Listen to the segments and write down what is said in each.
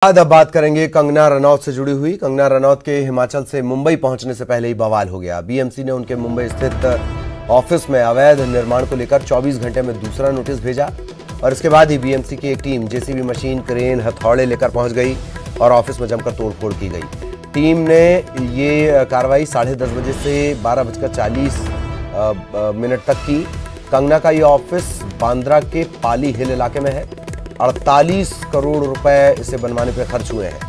अब बात करेंगे कंगना रनौत से जुड़ी हुई। कंगना रनौत के हिमाचल से मुंबई पहुंचने से पहले ही बवाल हो गया। बीएमसी ने उनके मुंबई स्थित ऑफिस में अवैध निर्माण को लेकर 24 घंटे में दूसरा नोटिस भेजा और इसके बाद ही बीएमसी की एक टीम जेसीबी मशीन, क्रेन, हथौड़े लेकर पहुंच गई और ऑफिस में जमकर तोड़फोड़ की गई। टीम ने ये कार्रवाई 10:30 बजे से 12:40 तक की। कंगना का ये ऑफिस बांद्रा के पाली हिल इलाके में है। 48 करोड़ रुपए इसे बनवाने पर खर्च हुए हैं।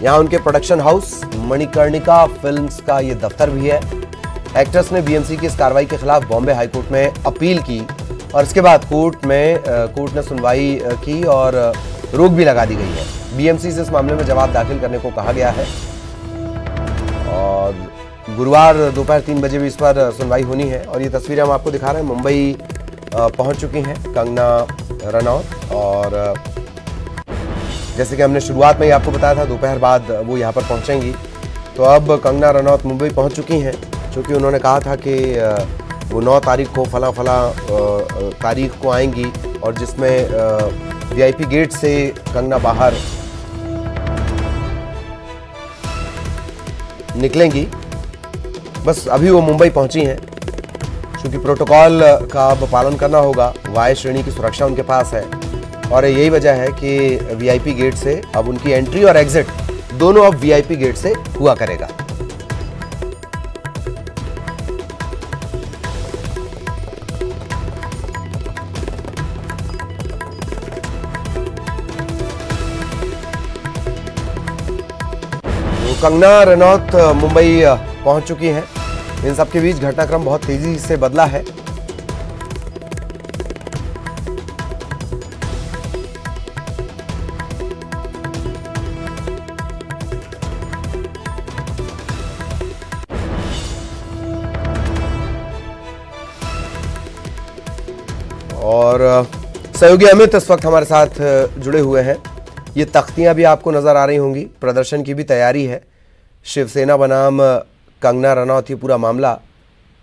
यहाँ उनके प्रोडक्शन हाउस मणिकर्णिका फिल्म्स का ये दफ्तर भी है। एक्ट्रेस ने बीएमसी की इस कार्रवाई के खिलाफ बॉम्बे हाईकोर्ट में अपील की और इसके बाद कोर्ट ने सुनवाई की और रोक भी लगा दी गई है। बीएमसी से इस मामले में जवाब दाखिल करने को कहा गया है और गुरुवार दोपहर 3 बजे भी इस पर सुनवाई होनी है। और ये तस्वीरें हम आपको दिखा रहे हैं। मुंबई पहुंच चुकी हैं कंगना रनौत और जैसे कि हमने शुरुआत में ही आपको बताया था दोपहर बाद वो यहाँ पर पहुँचेंगी। तो अब कंगना रनौत मुंबई पहुँच चुकी हैं, क्योंकि उन्होंने कहा था कि वो 9 तारीख को फला तारीख को आएंगी और जिसमें वीआईपी गेट से कंगना बाहर निकलेंगी। बस अभी वो मुंबई पहुंची हैं, क्योंकि प्रोटोकॉल का अब पालन करना होगा। वाई श्रेणी की सुरक्षा उनके पास है और यही वजह है कि वीआईपी गेट से अब उनकी एंट्री और एग्जिट दोनों अब वीआईपी गेट से हुआ करेगा। तो कंगना रनौत मुंबई पहुंच चुकी हैं। इन सबके बीच घटनाक्रम बहुत तेजी से बदला है। और सहयोगी अमित इस वक्त हमारे साथ जुड़े हुए हैं। ये तख्तियां भी आपको नजर आ रही होंगी। प्रदर्शन की भी तैयारी है। शिवसेना बनाम कंगना रनौत ये पूरा मामला,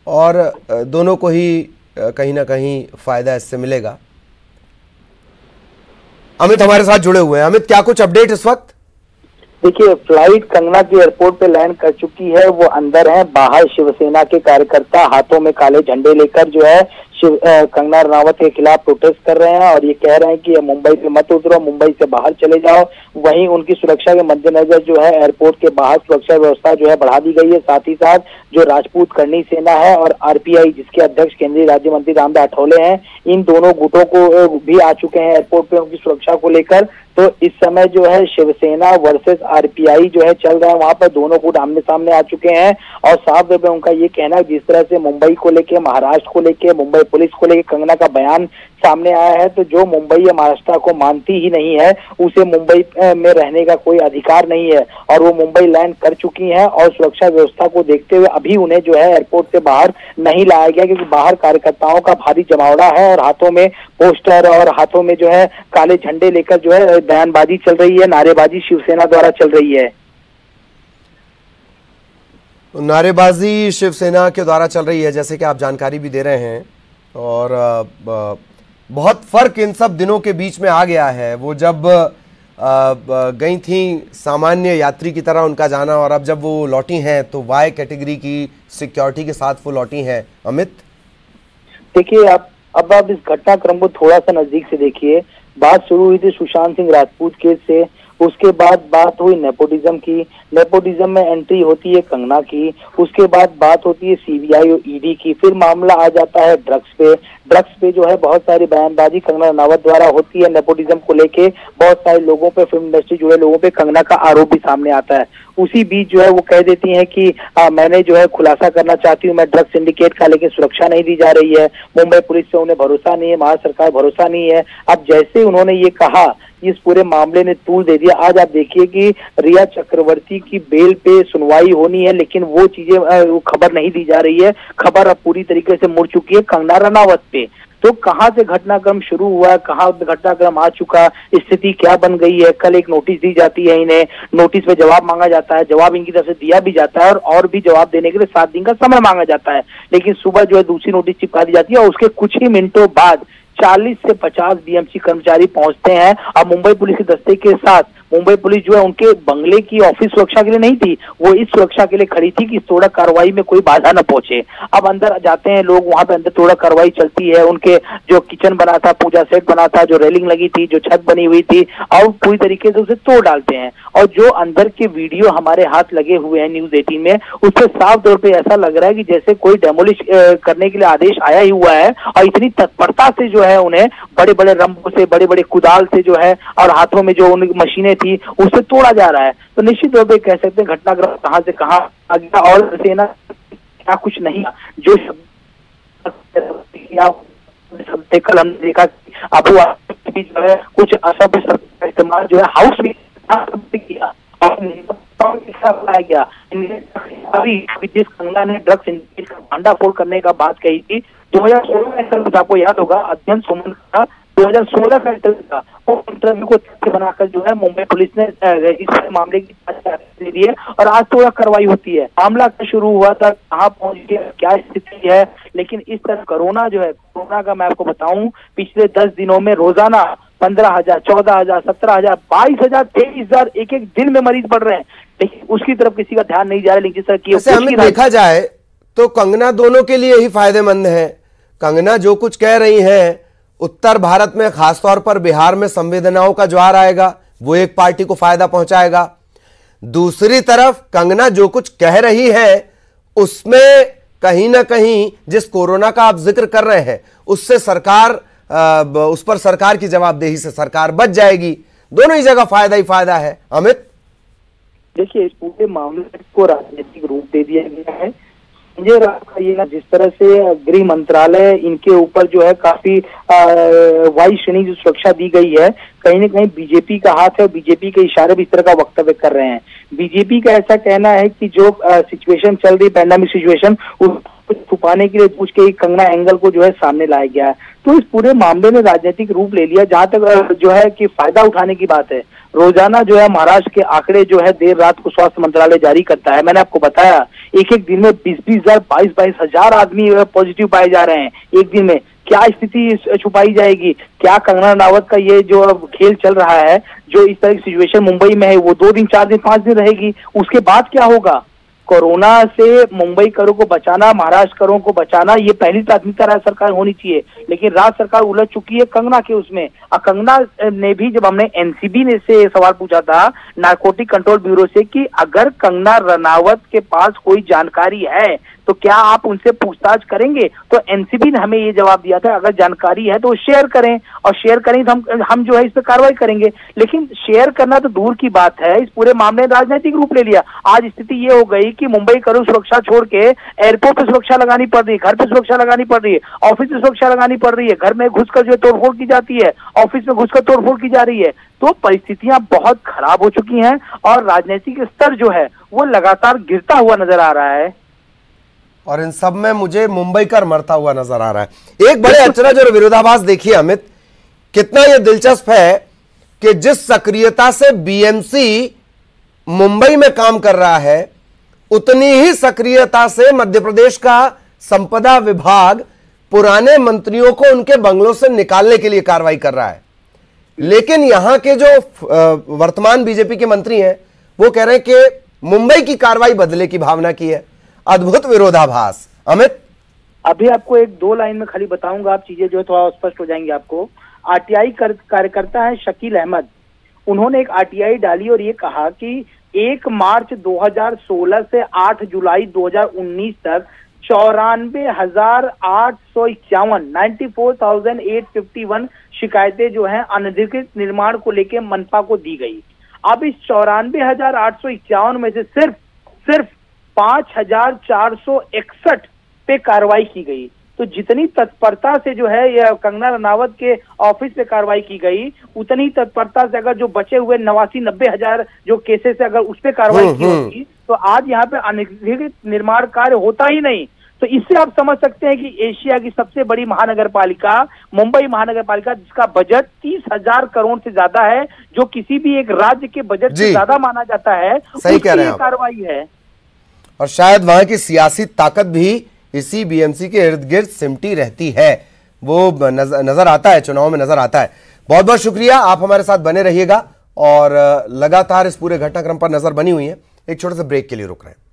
और दोनों को ही कहीं ना कहीं फायदा इससे मिलेगा। अमित हमारे साथ जुड़े हुए हैं। अमित, क्या कुछ अपडेट इस वक्त? देखिए, फ्लाइट कंगना की एयरपोर्ट पे लैंड कर चुकी है। वो अंदर है। बाहर शिवसेना के कार्यकर्ता हाथों में काले झंडे लेकर जो है कंगना रनावत के खिलाफ प्रोटेस्ट कर रहे हैं और ये कह रहे हैं कि मुंबई से मत उतरो, मुंबई से बाहर चले जाओ। वहीं उनकी सुरक्षा के मद्देनजर जो है एयरपोर्ट के बाहर सुरक्षा व्यवस्था जो है बढ़ा दी गई है। साथ ही साथ जो राजपूत करनी सेना है और आरपीआई, जिसके अध्यक्ष केंद्रीय राज्य मंत्री रामदास अठौले हैं, इन दोनों गुटों को भी आ चुके हैं एयरपोर्ट पे उनकी सुरक्षा को लेकर। तो इस समय जो है शिवसेना वर्सेस आरपीआई जो है चल रहा है। वहां पर दोनों गुट आमने सामने आ चुके हैं और साफ तौर पर उनका ये कहना है, जिस तरह से मुंबई को लेके, महाराष्ट्र को लेके, मुंबई पुलिस को लेके कंगना का बयान सामने आया है, तो जो मुंबई या महाराष्ट्र को मानती ही नहीं है उसे मुंबई में रहने का कोई अधिकार नहीं है। और वो मुंबई लैंड कर चुकी हैं और सुरक्षा व्यवस्था को देखते हुए अभी उन्हें जो है एयरपोर्ट से बाहर नहीं लाया गया, क्योंकि बाहर कार्यकर्ताओं का भारी जमावड़ा है और हाथों में पोस्टर और हाथों में जो है काले झंडे लेकर जो है बयानबाजी चल रही है, नारेबाजी शिवसेना द्वारा चल रही है। नारेबाजी शिवसेना के द्वारा चल रही है, जैसे कि आप जानकारी भी दे रहे हैं। और बहुत फर्क इन सब दिनों के बीच में आ गया है। वो जब गई थी सामान्य यात्री की तरह उनका जाना, और अब जब वो लौटी हैं तो वाई कैटेगरी की सिक्योरिटी के साथ वो लौटी हैं। अमित, देखिए, अब आप इस घटनाक्रम को थोड़ा सा नजदीक से देखिए। बात शुरू हुई थी सुशांत सिंह राजपूत केस से, उसके बाद बात हुई नेपोटिज्म की। नेपोटिज्म में एंट्री होती है कंगना की, उसके बाद बात होती है सीबीआई और ईडी की। फिर मामला आ जाता है ड्रग्स पे। ड्रग्स पे जो है बहुत सारी बयानबाजी कंगना रनावत द्वारा होती है नेपोटिज्म को लेके। बहुत सारे लोगों पे, फिल्म इंडस्ट्री जुड़े लोगों पे कंगना का आरोप भी सामने आता है। उसी बीच जो है वो कह देती हैं कि मैंने जो है खुलासा करना चाहती हूँ, मैं ड्रग्स सिंडिकेट का, लेकिन सुरक्षा नहीं दी जा रही है। मुंबई पुलिस से उन्हें भरोसा नहीं है, महाराष्ट्र सरकार भरोसा नहीं है। अब जैसे उन्होंने ये कहा, इस पूरे मामले ने तूल दे दिया। आज आप देखिए कि रिया चक्रवर्ती की बेल पे सुनवाई होनी है, लेकिन वो चीजें खबर नहीं दी जा रही है। खबर अब पूरी तरीके से मुड़ चुकी है कंगना रनावत पे। तो कहां से घटनाक्रम शुरू हुआ, कहां घटनाक्रम आ चुका, स्थिति क्या बन गई है। कल एक नोटिस दी जाती है इन्हें, नोटिस में जवाब मांगा जाता है, जवाब इनकी तरफ से दिया भी जाता है और भी जवाब देने के लिए 7 दिन का समय मांगा जाता है। लेकिन सुबह जो है दूसरी नोटिस चिपका दी जाती है और उसके कुछ ही मिनटों बाद 40 से 50 बीएमसी कर्मचारी पहुंचते हैं और मुंबई पुलिस के दस्ते के साथ मुंबई पुलिस जो है उनके बंगले की ऑफिस सुरक्षा के लिए नहीं थी, वो इस सुरक्षा के लिए खड़ी थी कि तोड़ा कार्रवाई में कोई बाधा न पहुंचे। अब अंदर जाते हैं लोग, वहां पे अंदर तोड़ा कार्रवाई चलती है, उनके जो किचन बना था, पूजा सेट बना था, जो रेलिंग लगी थी, जो छत बनी हुई थी, और पूरी तरीके से उसे तोड़ डालते हैं। और जो अंदर के वीडियो हमारे हाथ लगे हुए हैं न्यूज़ 18 में, उससे साफ तौर पे ऐसा लग रहा है कि जैसे कोई डेमोलिश करने के लिए आदेश आया ही हुआ है, और इतनी तत्परता से जो है उन्हें बड़े बड़े रंबों से, बड़े बड़े कुदाल से जो है, और हाथों में जो उनकी मशीनें थी उससे तोड़ा जा रहा है। तो निश्चित तौर पर कह सकते हैं घटनाक्रम कहां से कहां आ गया, और सेना क्या कुछ नहीं जो कल हमने देखा कि अबू जो है कुछ असभ्य शब्द का इस्तेमाल जो है हाउस में किया गया। जिस कंगना ने ड्रग्स का भांडाफोड़ करने का बात कही थी 2016 में, आपको याद होगा अध्ययन सुमन का 2016 का इंटरव्यू को तथ्य बनाकर जो है मुंबई पुलिस ने इस मामले की जांच दे दी है, और आज तो कार्रवाई होती है। मामला शुरू हुआ था, कहाँ पहुंच गया, क्या स्थिति है, लेकिन इस तरह कोरोना जो है, कोरोना का मैं आपको बताऊं पिछले 10 दिनों में रोजाना 15,000, 14,000, 17,000, 22,000, 23,000 एक एक दिन में मरीज बढ़ रहे हैं, लेकिन उसकी तरफ किसी का ध्यान नहीं जा रहा। लेकिन जिस तरह की देखा जाए तो कंगना दोनों के लिए ही फायदेमंद है। कंगना जो कुछ कह रही है, उत्तर भारत में खासतौर पर बिहार में संवेदनाओं का ज्वार आएगा, वो एक पार्टी को फायदा पहुंचाएगा। दूसरी तरफ कंगना जो कुछ कह रही है उसमें कहीं ना कहीं जिस कोरोना का आप जिक्र कर रहे हैं उससे सरकार, उस पर सरकार की जवाबदेही से सरकार बच जाएगी। दोनों ही जगह फायदा ही फायदा है। अमित, देखिए इस पूरे मामले को राजनीतिक रूप दे दिया गया है। संजय राउत का ये ना, जिस तरह से गृह मंत्रालय इनके ऊपर जो है काफी वायु श्रेणी जो सुरक्षा दी गई है, कहीं न कहीं बीजेपी का हाथ है, और बीजेपी के इशारे भी इस तरह का वक्तव्य कर रहे हैं। बीजेपी का ऐसा कहना है कि जो सिचुएशन चल रही, पैंडेमिक सिचुएशन, उसको छुपाने के लिए पूछ के कंगना एंगल को जो है सामने लाया गया है। तो इस पूरे मामले ने राजनीतिक रूप ले लिया। जहां तक जो है कि फायदा उठाने की बात है, रोजाना जो है महाराष्ट्र के आंकड़े जो है देर रात को स्वास्थ्य मंत्रालय जारी करता है। मैंने आपको बताया एक एक दिन में 20,000, 22,000 आदमी पॉजिटिव पाए जा रहे हैं एक दिन में। क्या स्थिति छुपाई जाएगी? क्या कंगना रनावत का ये जो खेल चल रहा है, जो इस तरह की सिचुएशन मुंबई में है, वो 2 दिन, 4 दिन, 5 दिन रहेगी? उसके बाद क्या होगा? कोरोना से मुंबई करों को बचाना, महाराष्ट्र करों को बचाना, ये पहली प्राथमिकता राज्य सरकार होनी चाहिए। लेकिन राज्य सरकार उलझ चुकी है कंगना के उसमें। और कंगना ने भी, जब हमने एनसीबी ने से सवाल पूछा था नारकोटिक कंट्रोल ब्यूरो से कि अगर कंगना रनावत के पास कोई जानकारी है तो क्या आप उनसे पूछताछ करेंगे, तो एनसीबी ने हमें ये जवाब दिया था अगर जानकारी है तो शेयर करें, और शेयर करें तो हम जो है इस पर कार्रवाई करेंगे। लेकिन शेयर करना तो दूर की बात है, इस पूरे मामले ने राजनीतिक रूप ले लिया। आज स्थिति ये हो गई कि मुंबई करो सुरक्षा छोड़ के एयरपोर्ट पे सुरक्षा लगानी पड़ रही है, घर पे सुरक्षा लगानी पड़ रही है, ऑफिस में सुरक्षा लगानी पड़ रही है, घर में घुसकर जो है तोड़फोड़ की जाती है, ऑफिस में घुसकर तोड़फोड़ की जा रही है। तो परिस्थितियां बहुत खराब हो चुकी हैं, और राजनीतिक स्तर जो है वो लगातार गिरता हुआ नजर आ रहा है। और इन सब में मुझे मुंबई कर मरता हुआ नजर आ रहा है। एक बड़े अचरज और विरोधाभास देखिए अमित, कितना यह दिलचस्प है कि जिस सक्रियता से बीएमसी मुंबई में काम कर रहा है, उतनी ही सक्रियता से मध्य प्रदेश का संपदा विभाग पुराने मंत्रियों को उनके बंगलों से निकालने के लिए कार्रवाई कर रहा है। लेकिन यहां के जो वर्तमान बीजेपी के मंत्री हैं वो कह रहे हैं कि मुंबई की कार्रवाई बदले की भावना की है। अद्भुत विरोधाभास। अमित, अभी आपको 1-2 लाइन में खाली बताऊंगा, आप चीजें जो है थोड़ा स्पष्ट हो जाएंगी आपको। आरटीआई कार्यकर्ता है शकील अहमद, उन्होंने एक आरटीआई डाली और ये कहा कि 1 मार्च 2016 से 8 जुलाई 2019 तक 94,851 94,851 शिकायतें जो हैं अनधिकृत निर्माण को लेकर मनपा को दी गई। अब इस 94,851 में से सिर्फ 5,461 पे कार्रवाई की गई। तो जितनी तत्परता से जो है यह कंगना रनावत के ऑफिस पे कार्रवाई की गई, उतनी तत्परता से अगर जो बचे हुए 89-90 हजार जो केसेस है अगर उस पे कार्रवाई की होती तो आज यहाँ पे अनधिकृत निर्माण कार्य होता ही नहीं। तो इससे आप समझ सकते हैं कि एशिया की सबसे बड़ी महानगर पालिका मुंबई महानगर पालिका, जिसका बजट 30,000 करोड़ से ज्यादा है, जो किसी भी एक राज्य के बजट से ज्यादा माना जाता है, सही कह रहे हैं, कार्रवाई है। और शायद वहां की सियासी ताकत भी इसी बीएमसी के इर्द गिर्द सिमटी रहती है, वो नजर आता है, चुनाव में नजर आता है। बहुत बहुत शुक्रिया, आप हमारे साथ बने रहिएगा और लगातार इस पूरे घटनाक्रम पर नजर बनी हुई है। एक छोटे से ब्रेक के लिए रुक रहे हैं।